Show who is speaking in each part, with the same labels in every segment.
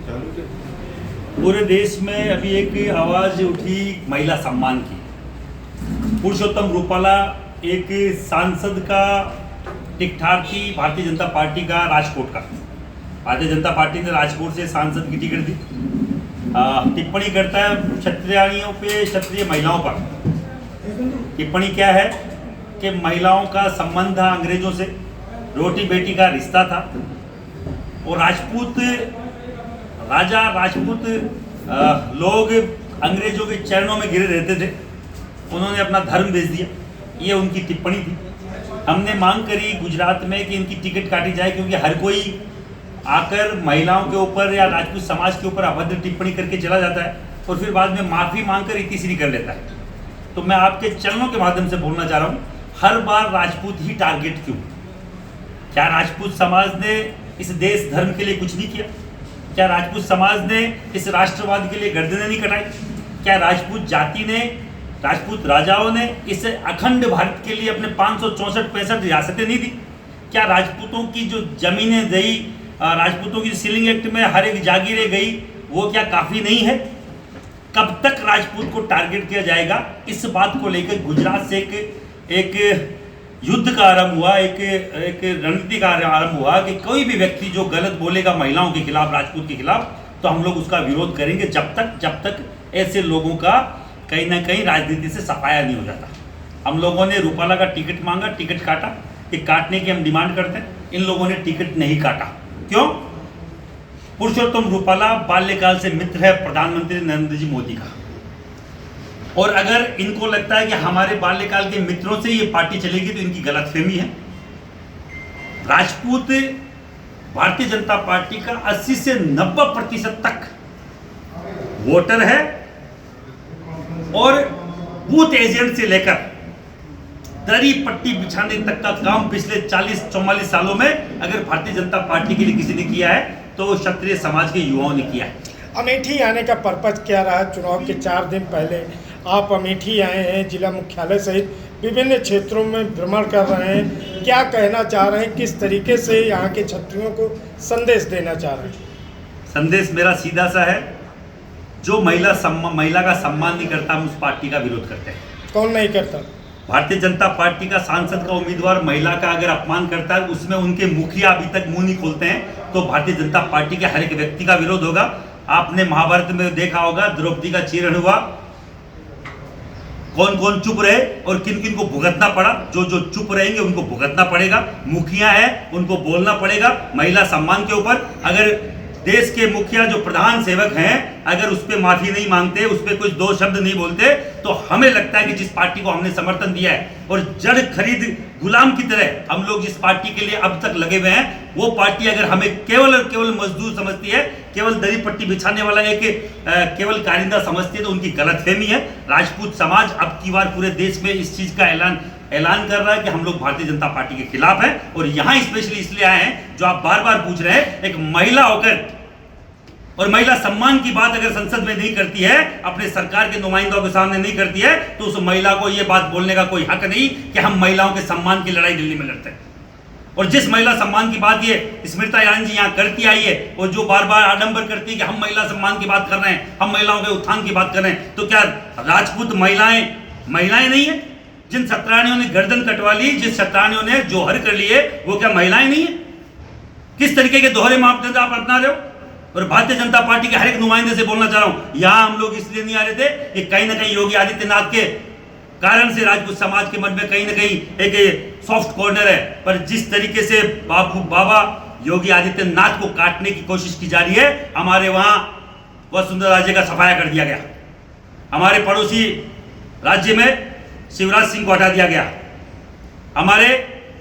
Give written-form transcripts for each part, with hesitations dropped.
Speaker 1: पूरे देश में अभी एक आवाज उठी महिला सम्मान की। पुरुषोत्तम रूपाला एक सांसद का टिकठार्थी भारतीय जनता पार्टी का राजकोट का। भारतीय जनता पार्टी ने राजकोट से सांसद की टिकट दी। टिप्पणी करता है क्षत्रियाणियों पे, क्षत्रिय महिलाओं पर। टिप्पणी क्या है कि महिलाओं का संबंध था अंग्रेजों से, रोटी बेटी का रिश्ता था और राजपूत राजा राजपूत लोग अंग्रेजों के चरणों में गिरे रहते थे। उन्होंने अपना धर्म बेच दिया, ये उनकी टिप्पणी थी। हमने मांग करी गुजरात में कि इनकी टिकट काटी जाए, क्योंकि हर कोई आकर महिलाओं के ऊपर या राजपूत समाज के ऊपर अभद्र टिप्पणी करके चला जाता है और फिर बाद में माफ़ी मांगकर इतिश्री कर लेता है। तो मैं आपके चरणों के माध्यम से बोलना चाह रहा हूँ, हर बार राजपूत ही टारगेट क्यों? क्या राजपूत समाज ने इस देश धर्म के लिए कुछ नहीं किया? क्या राजपूत समाज ने इस राष्ट्रवाद के लिए गर्दनें नहीं कटाई? क्या राजपूत जाति ने, राजपूत राजाओं ने इस अखंड भारत के लिए अपने 564-65 रियासतें नहीं दी? क्या राजपूतों की जो जमीनें गई, राजपूतों की सीलिंग एक्ट में हर एक जागीरें गई, वो क्या काफ़ी नहीं है? कब तक राजपूत को टारगेट किया जाएगा? इस बात को लेकर गुजरात से एक युद्ध का आरंभ हुआ, एक रणनीति का आरंभ हुआ कि कोई भी व्यक्ति जो गलत बोलेगा महिलाओं के खिलाफ, राजपूत के खिलाफ, तो हम लोग उसका विरोध करेंगे जब तक ऐसे लोगों का कहीं ना कहीं राजनीति से सफाया नहीं हो जाता। हम लोगों ने रूपाला का टिकट मांगा, टिकट काटा, कि काटने की हम डिमांड करते हैं। इन लोगों ने टिकट नहीं काटा। क्यों? पुरुषोत्तम रूपाला बाल्यकाल से मित्र है प्रधानमंत्री नरेंद्र जी मोदी का, और अगर इनको लगता है कि हमारे बाल्यकाल के मित्रों से ये पार्टी चलेगी तो इनकी गलतफहमी है। राजपूत भारतीय जनता पार्टी का 80 से 90% तक वोटर है और बूथ एजेंट से लेकर दरी पट्टी बिछाने तक का काम पिछले 40-44 सालों में अगर भारतीय जनता पार्टी के लिए किसी ने किया है तो क्षत्रिय समाज के युवाओं ने किया है।
Speaker 2: अमेठी आने का पर्पज क्या रहा? चुनाव के 4 दिन पहले आप अमेठी आए हैं, जिला मुख्यालय सहित विभिन्न क्षेत्रों में भ्रमण कर रहे हैं। क्या कहना चाह रहे हैं? किस तरीके से यहाँ के क्षत्रियों को संदेश देना चाह रहे हैं?
Speaker 1: संदेश मेरा सीधा सा है, जो महिला का सम्मान नहीं करता, हम उस पार्टी का विरोध करते हैं।
Speaker 2: कौन नहीं करता?
Speaker 1: भारतीय जनता पार्टी का सांसद का उम्मीदवार महिला का अगर अपमान करता है, उसमें उनके मुखिया अभी तक मुंह नहीं खोलते हैं, तो भारतीय जनता पार्टी के हर एक व्यक्ति का विरोध होगा। आपने महाभारत में देखा होगा, द्रौपदी का चीरहरण हुआ, कौन कौन चुप रहे और किन किन को भुगतना पड़ा। जो जो चुप रहेंगे उनको भुगतना पड़ेगा। मुखिया है, उनको बोलना पड़ेगा महिला सम्मान के ऊपर। अगर देश के मुखिया जो प्रधान सेवक हैं, अगर उस पर माफी नहीं मांगते, उस पर कुछ 2 शब्द नहीं बोलते, तो हमें लगता है कि जिस पार्टी को हमने समर्थन दिया है और जड़ खरीद गुलाम की तरह हम लोग जिस पार्टी के लिए अब तक लगे हुए हैं, वो पार्टी अगर हमें केवल और केवल मजदूर समझती है, केवल दरी पट्टी बिछाने वाला केवल कारिंदा समझती है, तो उनकी गलतफहमी है। राजपूत समाज अब की बार पूरे देश में इस चीज का ऐलान कर रहा है कि हम लोग भारतीय जनता पार्टी के खिलाफ हैं। और यहाँ स्पेशली इसलिए आए हैं, जो आप बार बार पूछ रहे हैं, एक महिला होकर और महिला सम्मान की बात अगर संसद में नहीं करती है, अपने सरकार के नुमाइंदों के सामने नहीं करती है, तो उस महिला को यह बात बोलने का कोई हक नहीं कि हम महिलाओं के सम्मान की लड़ाई दिल्ली में लड़ते हैं। और जिस महिला सम्मान की बात ये स्मृति ईरानी जी यहाँ करती आई है, और जो बार बार आडंबर करती है कि हम महिला सम्मान की बात कर रहे हैं, हम महिलाओं के उत्थान की बात कर रहे हैं, तो क्या राजपूत महिलाएं नहीं है? जिन क्षत्रियों ने गर्दन कटवा ली, जिस क्षत्रियों ने जोहर कर लिए, वो क्या महिलाएं नहीं है? किस तरीके के दोहरे मापदंड आप अपना रहे हो? और भारतीय जनता पार्टी के हर एक नुमाइंदे से बोलना चाह रहा हूं, यहां हम लोग इसलिए नहीं आ रहे थे कि कहीं ना कहीं योगी आदित्यनाथ के कारण से राजपूत समाज के मन में कहीं ना कहीं एक सॉफ्ट कॉर्नर है। पर जिस तरीके से बाबा योगी आदित्यनाथ को काटने की कोशिश की जा रही है, हमारे वहां वसुंधरा राजे का सफाया कर दिया गया, हमारे पड़ोसी राज्य में शिवराज सिंह को हटा दिया गया, हमारे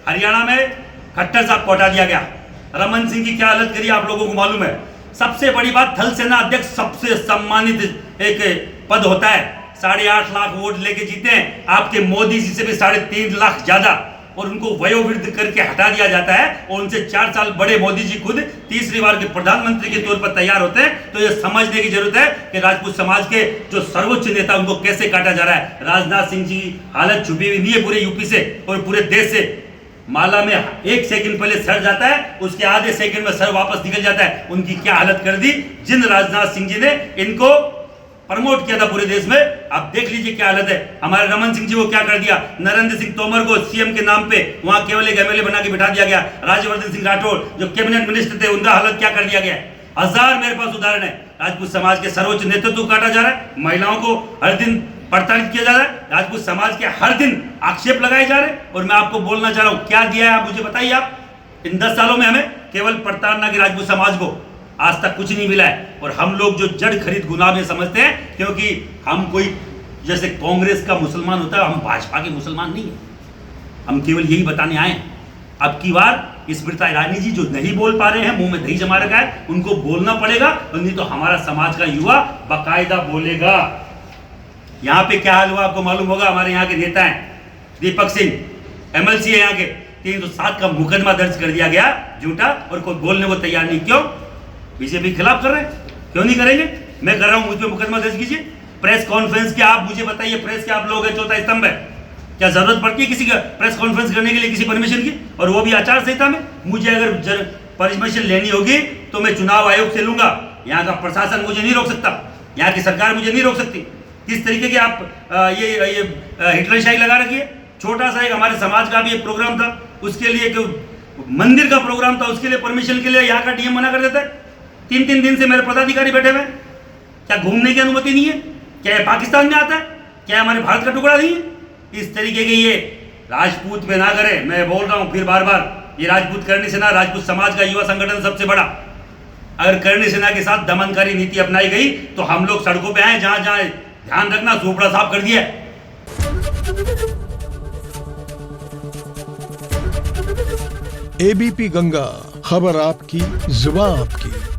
Speaker 1: हरियाणा में खट्टर साहब को हटा दिया गया, रमन सिंह की क्या हालत करी आप लोगों को मालूम है। सबसे बड़ी बात, थल सेना अध्यक्ष सबसे सम्मानित एक पद होता है, 8.5 लाख वोट लेके जीते हैं, आपके मोदी जी से भी 3.5 लाख ज्यादा, और उनको वयोवृद्ध करके हटा दिया जाता है, और उनसे 4 साल बड़े मोदी जी खुद तीसरी बार के प्रधानमंत्री के तौर पर तैयार होते हैं। तो ये समझने की जरूरत है कि राजपूत समाज के जो सर्वोच्च नेता, उनको कैसे काटा जा रहा है। राजनाथ सिंह जी की हालत छुपी हुई नहीं है पूरे यूपी से और पूरे देश से। माला में 1 सेकंड पहले सर जाता है, उसके आधे सेकंड में सर वापस निकल जाता है। उनकी क्या हालत कर दी जिन राजनाथ सिंह जी ने इनको प्रमोट किया था पूरे देश में। आप देख लीजिए क्या हालत है। हमारे रमन सिंह जी को क्या कर दिया, नरेंद्र सिंह तोमर को सीएम के नाम पे वहां केवल एक एमएलए बना के बिठा दिया गया। राज्यवर्धन सिंह राठौड़ जो कैबिनेट मिनिस्टर थे, उनका हालत क्या कर दिया गया। हजार मेरे पास उदाहरण है। राजपूत समाज के सर्वोच्च नेतृत्व काटा जा रहा है, महिलाओं को हर दिन प्रताड़ित किया जा रहा है, राजपूत समाज के हर दिन आक्षेप लगाए जा रहे हैं। और मैं आपको बोलना चाह रहा हूं, क्या दिया है आप मुझे बताइए। आप इन 10 सालों में हमें केवल प्रताड़ना की राजपूत समाज को आज तक कुछ नहीं मिला है। और हम लोग जो जड़ खरीद गुनाह में समझते हैं, क्योंकि हम कोई जैसे कांग्रेस का मुसलमान होता है, हम भाजपा के मुसलमान नहीं है। हम केवल यही बताने आए हैं। अब की बार स्मृति ईरानी जी जो नहीं बोल पा रहे हैं, मुंह में दही जमा रखा है, उनको बोलना पड़ेगा, नहीं तो हमारा समाज का युवा बाकायदा बोलेगा। यहाँ पे क्या हाल हुआ आपको मालूम होगा। हमारे यहाँ के नेता हैं दीपक सिंह, एमएलसी है यहाँ के, 307 का मुकदमा दर्ज कर दिया गया झूठा, और कोई बोलने को तैयार नहीं। क्यों? बीजेपी के खिलाफ कर रहे हैं, क्यों नहीं करेंगे। मैं कर रहा हूं, मुझ पे मुकदमा दर्ज कीजिए। प्रेस कॉन्फ्रेंस के आप मुझे बताइए, प्रेस के आप लोग हैं चौथा स्तंभ है, क्या जरूरत पड़ती है किसी का प्रेस कॉन्फ्रेंस करने के लिए किसी परमिशन की, और वो भी आचार संहिता में। मुझे अगर परमिशन लेनी होगी तो मैं चुनाव आयोग से लूंगा। यहाँ का प्रशासन मुझे नहीं रोक सकता, यहाँ की सरकार मुझे नहीं रोक सकती। किस तरीके के आप ये हिटलरशाही लगा रखी है। छोटा सा एक हमारे समाज का भी एक प्रोग्राम था, उसके लिए मंदिर का प्रोग्राम था, उसके लिए परमिशन के लिए यहाँ का डीएम मना कर देता है। 3-3 दिन से मेरे पदाधिकारी बैठे हुए। क्या घूमने की अनुमति नहीं है? क्या ये पाकिस्तान में आता है? क्या हमारे भारत का टुकड़ा नहीं है? इस तरीके के ये राजपूत पे ना करें। मैं बोल रहा हूं फिर बार बार, ये राजपूत करनी सेना, राजपूत समाज का युवा संगठन सबसे बड़ा। अगर करनी सेना के साथ दमनकारी नीति अपनाई गई तो हम लोग सड़कों पे आए। जहां जहां ध्यान रखना, झोपड़ा साफ कर दिया।
Speaker 3: एबीपी गंगा, खबर आपकी, जुबान आपकी।